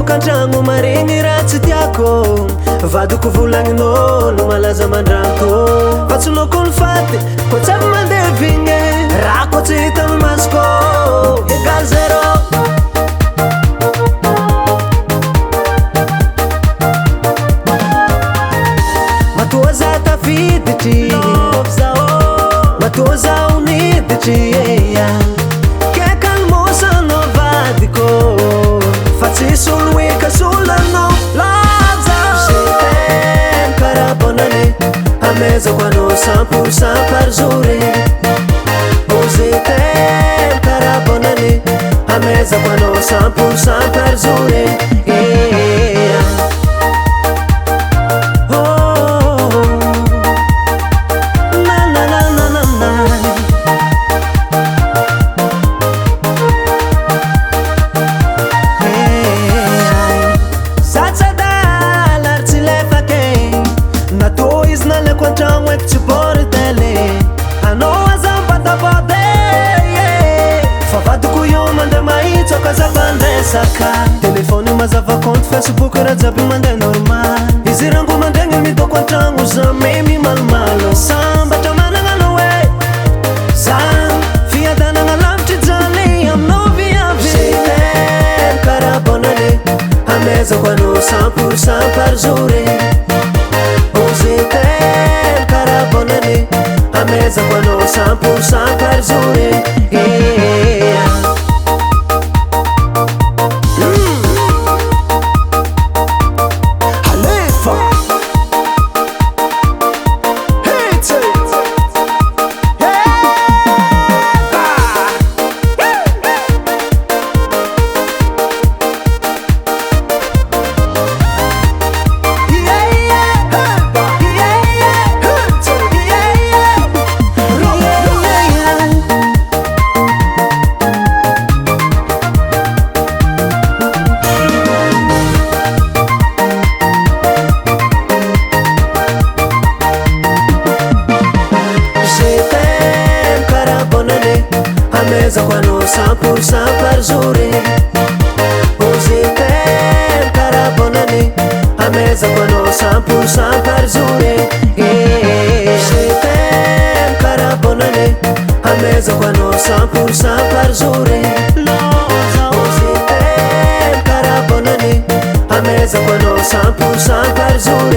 kantragno maregny raha tsy tiako vadiko volagnin'olo malaza mandrako fa tsy loko ny faty ko tsy avy mandeha vigny raha ko tsy hitany masoko egal zero matoa za tafiditry matoa za uniditry kekan mosanao vadiko fa tsisy olo eka solanao laza setem karabonane amezako anao 100% par jour ozetem karabonane amezako anao 100% par jour telefony mazava compte facebook raha jiaby mandeha normal izy rango mandregny midoko antragno za memy malomalo sambatra managna hoe za fiadanagna lavitry jale aminao viavy setem karabonane amezako anao 100% par jour ozetem karabonane amezako anao 100% par jour amezako anao 100% par jour ozetem karabonane amezako anao 100% par jour setem karabonane amezako anao 100% par jour ozetem karabonane amezako anao 100% par jour